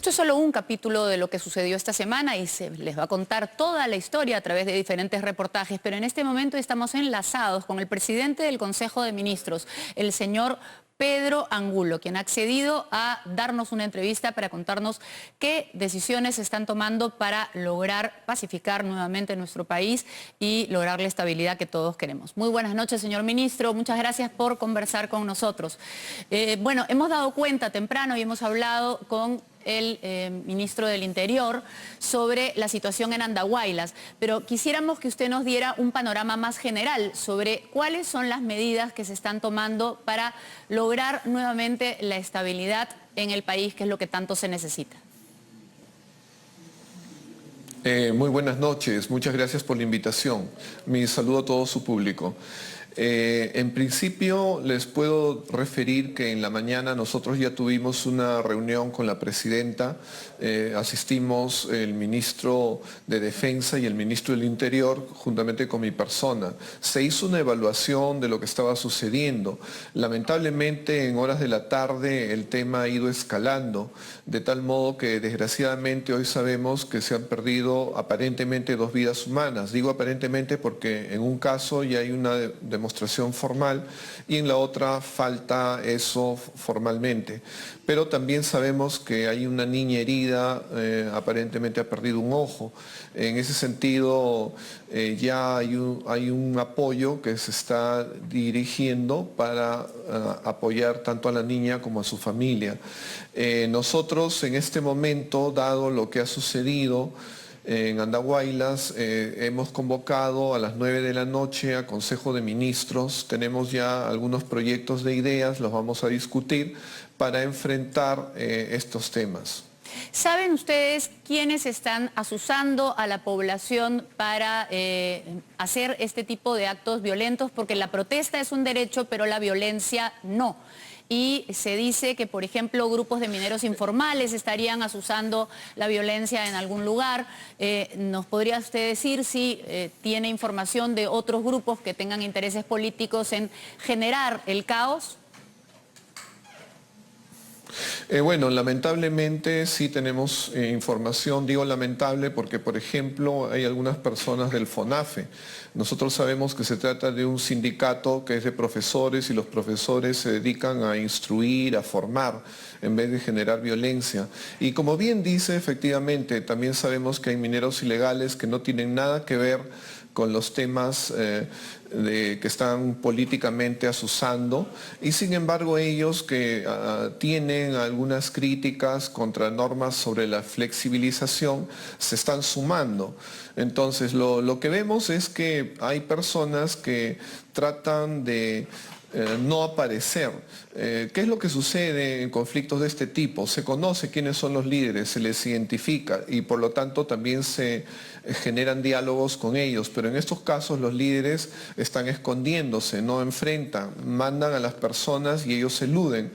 Esto es solo un capítulo de lo que sucedió esta semana y se les va a contar toda la historia a través de diferentes reportajes, pero en este momento estamos enlazados con el presidente del Consejo de Ministros, el señor Pedro Angulo, quien ha accedido a darnos una entrevista para contarnos qué decisiones se están tomando para lograr pacificar nuevamente nuestro país y lograr la estabilidad que todos queremos. Muy buenas noches, señor ministro. Muchas gracias por conversar con nosotros. Bueno, hemos dado cuenta temprano y hemos hablado con el ministro del Interior sobre la situación en Andahuaylas, pero quisiéramos que usted nos diera un panorama más general sobre cuáles son las medidas que se están tomando para lograr nuevamente la estabilidad en el país, que es lo que tanto se necesita. Muy buenas noches, muchas gracias por la invitación. Mi saludo a todo su público. En principio les puedo referir que en la mañana nosotros ya tuvimos una reunión con la presidenta, asistimos el ministro de Defensa y el ministro del Interior juntamente con mi persona. Se hizo una evaluación de lo que estaba sucediendo. Lamentablemente en horas de la tarde el tema ha ido escalando, de tal modo que desgraciadamente hoy sabemos que se han perdido aparentemente 2 vidas humanas. Digo aparentemente porque en un caso ya hay una demostración formal y en la otra falta eso formalmente. Pero también sabemos que hay una niña herida, aparentemente ha perdido un ojo. En ese sentido ya hay un apoyo que se está dirigiendo para apoyar tanto a la niña como a su familia. Nosotros en este momento, dado lo que ha sucedido en Andahuaylas, hemos convocado a las 9 de la noche a Consejo de Ministros. Tenemos ya algunos proyectos de ideas, los vamos a discutir para enfrentar estos temas. ¿Saben ustedes quiénes están asusando a la población para hacer este tipo de actos violentos? Porque la protesta es un derecho, pero la violencia no. Y se dice que, por ejemplo, grupos de mineros informales estarían asusando la violencia en algún lugar. ¿Nos podría usted decir si tiene información de otros grupos que tengan intereses políticos en generar el caos? Bueno, lamentablemente sí tenemos información, digo lamentable porque, por ejemplo, hay algunas personas del FONAFE. Nosotros sabemos que se trata de un sindicato que es de profesores y los profesores se dedican a instruir, a formar, en vez de generar violencia. Y como bien dice, efectivamente, también sabemos que hay mineros ilegales que no tienen nada que ver con los temas que están políticamente asusando, y sin embargo ellos que tienen algunas críticas contra normas sobre la flexibilización se están sumando. Entonces lo que vemos es que hay personas que tratan de no aparecer. ¿Qué es lo que sucede en conflictos de este tipo? Se conoce quiénes son los líderes, se les identifica y por lo tanto también se generan diálogos con ellos, pero en estos casos los líderes están escondiéndose, no enfrentan, mandan a las personas y ellos eluden.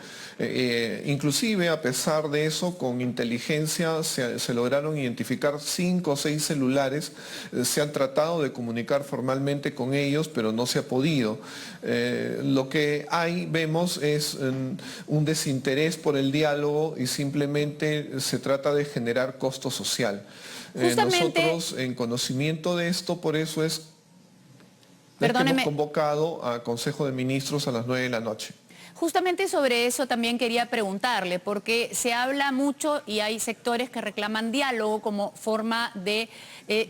Inclusive a pesar de eso, con inteligencia se lograron identificar 5 o 6 celulares, se han tratado de comunicar formalmente con ellos, pero no se ha podido. Lo que vemos es un desinterés por el diálogo y simplemente se trata de generar costo social. Nosotros en conocimiento de esto, por eso es que hemos convocado a Consejo de Ministros a las 9 de la noche. Justamente sobre eso también quería preguntarle, porque se habla mucho y hay sectores que reclaman diálogo como forma de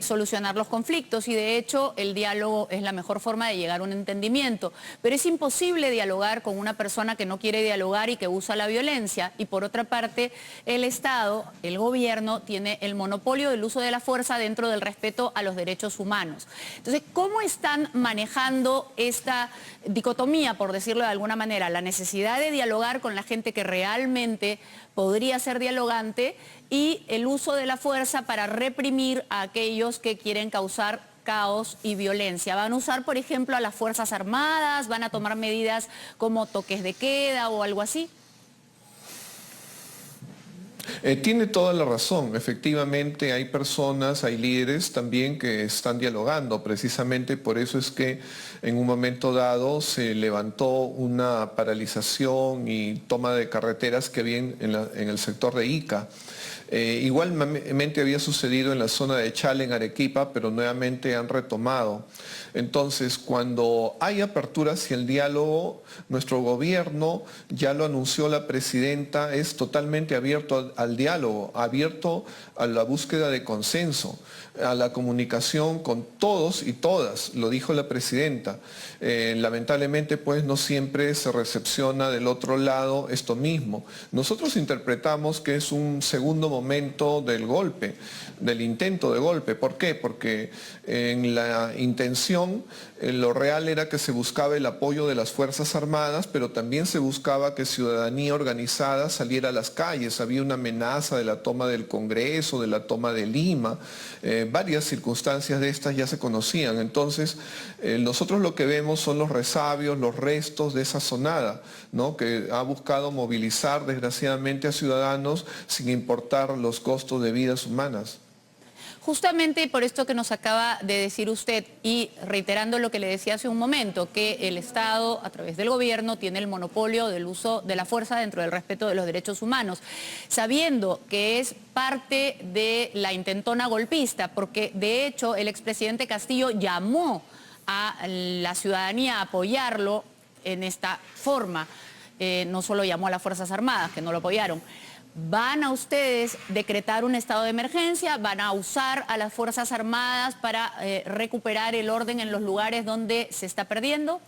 solucionar los conflictos y de hecho el diálogo es la mejor forma de llegar a un entendimiento, pero es imposible dialogar con una persona que no quiere dialogar y que usa la violencia, y por otra parte el Estado, el gobierno, tiene el monopolio del uso de la fuerza dentro del respeto a los derechos humanos. Entonces, ¿cómo están manejando esta dicotomía, por decirlo de alguna manera, la necesidad de dialogar con la gente que realmente podría ser dialogante y el uso de la fuerza para reprimir a aquellos que quieren causar caos y violencia? ¿Van a usar, por ejemplo, a las Fuerzas Armadas? ¿Van a tomar medidas como toques de queda o algo así? Tiene toda la razón. Efectivamente hay personas, hay líderes también que están dialogando. Precisamente por eso es que en un momento dado se levantó una paralización y toma de carreteras que había en el sector de Ica. Igualmente había sucedido en la zona de Chala, en Arequipa, pero nuevamente han retomado. Entonces, cuando hay apertura hacia el diálogo, nuestro gobierno, ya lo anunció la presidenta, es totalmente abierto al diálogo, abierto a la búsqueda de consenso, a la comunicación con todos y todas, lo dijo la presidenta. Lamentablemente, pues, no siempre se recepciona del otro lado esto mismo. Nosotros interpretamos que es un segundo momento del golpe, del intento de golpe. ¿Por qué? Porque en la intención, lo real era que se buscaba el apoyo de las Fuerzas Armadas, pero también se buscaba que ciudadanía organizada saliera a las calles. Había una amenaza de la toma del Congreso, de la toma de Lima. Varias circunstancias de estas ya se conocían. Entonces, nosotros lo que vemos son los resabios, los restos de esa sonada, ¿no?, que ha buscado movilizar desgraciadamente a ciudadanos sin importar los costos de vidas humanas. Justamente por esto que nos acaba de decir usted y reiterando lo que le decía hace un momento, que el Estado a través del gobierno tiene el monopolio del uso de la fuerza dentro del respeto de los derechos humanos, sabiendo que es parte de la intentona golpista, porque de hecho el expresidente Castillo llamó a la ciudadanía a apoyarlo en esta forma, no solo llamó a las Fuerzas Armadas, que no lo apoyaron. ¿Van a ustedes decretar un estado de emergencia? ¿Van a usar a las Fuerzas Armadas para recuperar el orden en los lugares donde se está perdiendo?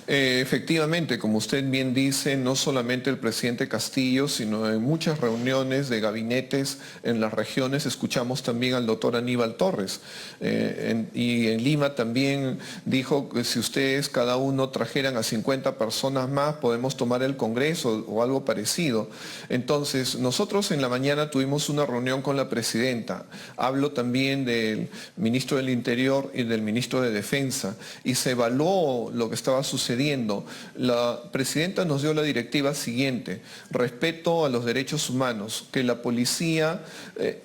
Efectivamente, como usted bien dice, no solamente el presidente Castillo, sino en muchas reuniones de gabinetes en las regiones escuchamos también al doctor Aníbal Torres. Y en Lima también dijo que si ustedes cada uno trajeran a 50 personas más, podemos tomar el Congreso o algo parecido. Entonces, nosotros en la mañana tuvimos una reunión con la presidenta. Hablo también del ministro del Interior y del ministro de Defensa. Y se evaluó lo que estaba sucediendo. La presidenta nos dio la directiva siguiente: respeto a los derechos humanos, que la policía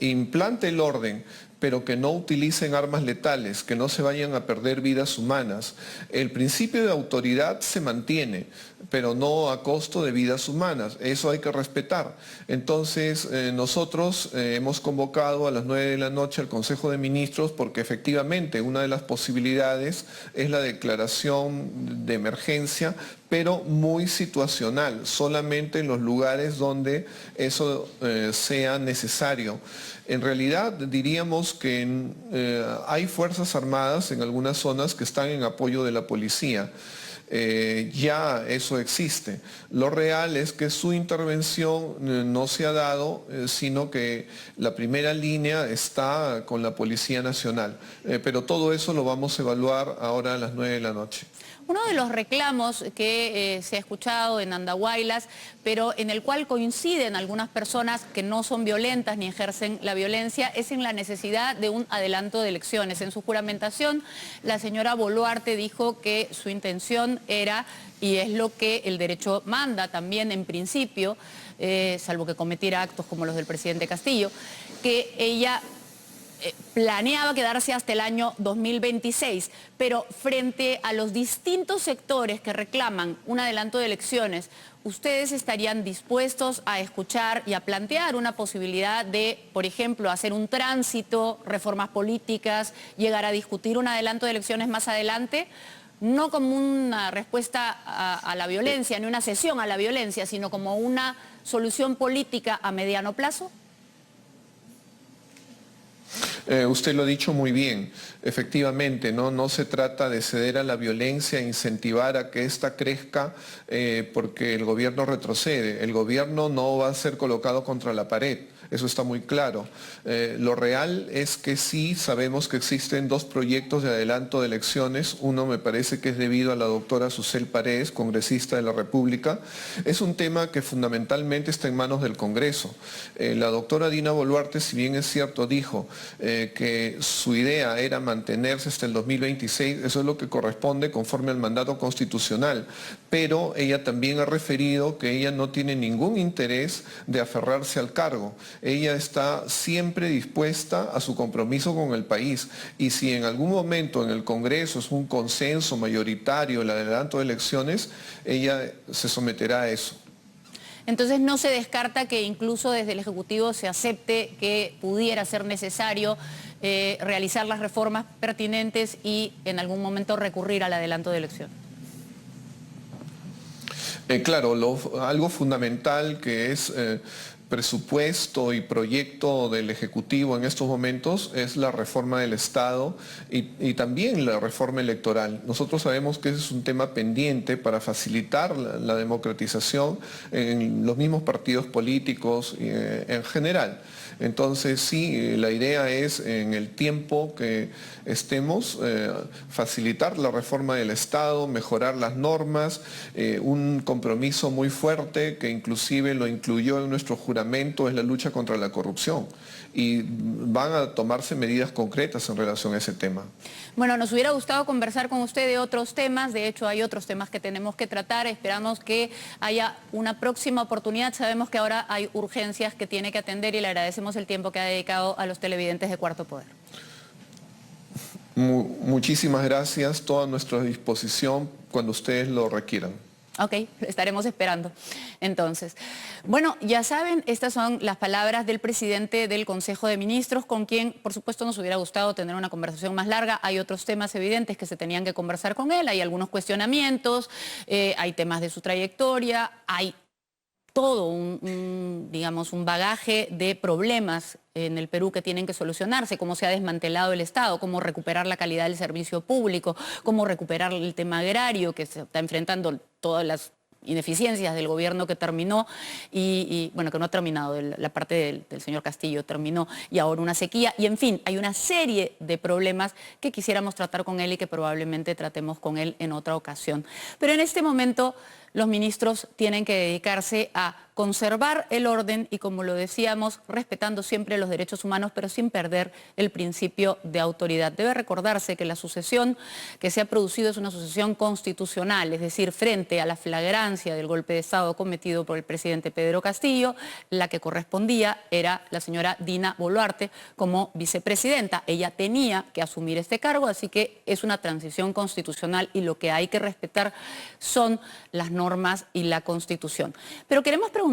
implante el orden, pero que no utilicen armas letales, que no se vayan a perder vidas humanas. El principio de autoridad se mantiene, pero no a costo de vidas humanas. Eso hay que respetar. Entonces, nosotros hemos convocado a las 9 de la noche al Consejo de Ministros porque efectivamente una de las posibilidades es la declaración de emergencia, pero muy situacional, solamente en los lugares donde eso sea necesario. En realidad diríamos que hay Fuerzas Armadas en algunas zonas que están en apoyo de la policía. Ya eso existe. Lo real es que su intervención no se ha dado, sino que la primera línea está con la Policía Nacional. Pero todo eso lo vamos a evaluar ahora a las 9 de la noche. Uno de los reclamos que se ha escuchado en Andahuaylas, pero en el cual coinciden algunas personas que no son violentas ni ejercen la violencia, es en la necesidad de un adelanto de elecciones. En su juramentación, la señora Boluarte dijo que su intención era, y es lo que el derecho manda también en principio, salvo que cometiera actos como los del presidente Castillo, que ella planeaba quedarse hasta el año 2026, pero frente a los distintos sectores que reclaman un adelanto de elecciones, ¿ustedes estarían dispuestos a escuchar y a plantear una posibilidad de, por ejemplo, hacer un tránsito, reformas políticas, llegar a discutir un adelanto de elecciones más adelante? No como una respuesta a la violencia, ni una cesión a la violencia, sino como una solución política a mediano plazo. Usted lo ha dicho muy bien, efectivamente, no se trata de ceder a la violencia, incentivar a que ésta crezca porque el gobierno retrocede. El gobierno no va a ser colocado contra la pared. Eso está muy claro. Lo real es que sí sabemos que existen dos proyectos de adelanto de elecciones. Uno me parece que es debido a la doctora Susel Paredes, congresista de la República. Es un tema que fundamentalmente está en manos del Congreso. La doctora Dina Boluarte, si bien es cierto, dijo que su idea era mantenerse hasta el 2026, eso es lo que corresponde conforme al mandato constitucional, pero ella también ha referido que ella no tiene ningún interés de aferrarse al cargo. Ella está siempre dispuesta a su compromiso con el país, y si en algún momento en el Congreso es un consenso mayoritario el adelanto de elecciones, ella se someterá a eso. Entonces no se descarta que incluso desde el Ejecutivo se acepte que pudiera ser necesario realizar las reformas pertinentes y en algún momento recurrir al adelanto de elecciones. Claro, algo fundamental que es presupuesto y proyecto del Ejecutivo en estos momentos es la reforma del Estado y también la reforma electoral. Nosotros sabemos que ese es un tema pendiente para facilitar la democratización en los mismos partidos políticos en general. Entonces sí, la idea es en el tiempo que estemos facilitar la reforma del Estado, mejorar las normas, un compromiso muy fuerte que inclusive lo incluyó en nuestro juramento es la lucha contra la corrupción, y van a tomarse medidas concretas en relación a ese tema. Bueno, nos hubiera gustado conversar con usted de otros temas, de hecho hay otros temas que tenemos que tratar, esperamos que haya una próxima oportunidad, sabemos que ahora hay urgencias que tiene que atender y le agradecemos el tiempo que ha dedicado a los televidentes de Cuarto Poder. Muchísimas gracias, toda nuestra disposición cuando ustedes lo requieran. Ok, estaremos esperando. Entonces, bueno, ya saben, estas son las palabras del presidente del Consejo de Ministros, con quien, por supuesto, nos hubiera gustado tener una conversación más larga. Hay otros temas evidentes que se tenían que conversar con él, hay algunos cuestionamientos, hay temas de su trayectoria, hay todo digamos, un bagaje de problemas en el Perú que tienen que solucionarse, cómo se ha desmantelado el Estado, cómo recuperar la calidad del servicio público, cómo recuperar el tema agrario que se está enfrentando todas las ineficiencias del gobierno que terminó y bueno, que no ha terminado, la parte del señor Castillo terminó, y ahora una sequía, y en fin, hay una serie de problemas que quisiéramos tratar con él y que probablemente tratemos con él en otra ocasión. Pero en este momento los ministros tienen que dedicarse a conservar el orden y, como lo decíamos, respetando siempre los derechos humanos, pero sin perder el principio de autoridad. Debe recordarse que la sucesión que se ha producido es una sucesión constitucional, es decir, frente a la flagrancia del golpe de Estado cometido por el presidente Pedro Castillo, la que correspondía era la señora Dina Boluarte como vicepresidenta. Ella tenía que asumir este cargo, así que es una transición constitucional y lo que hay que respetar son las normas y la Constitución. Pero queremos preguntarles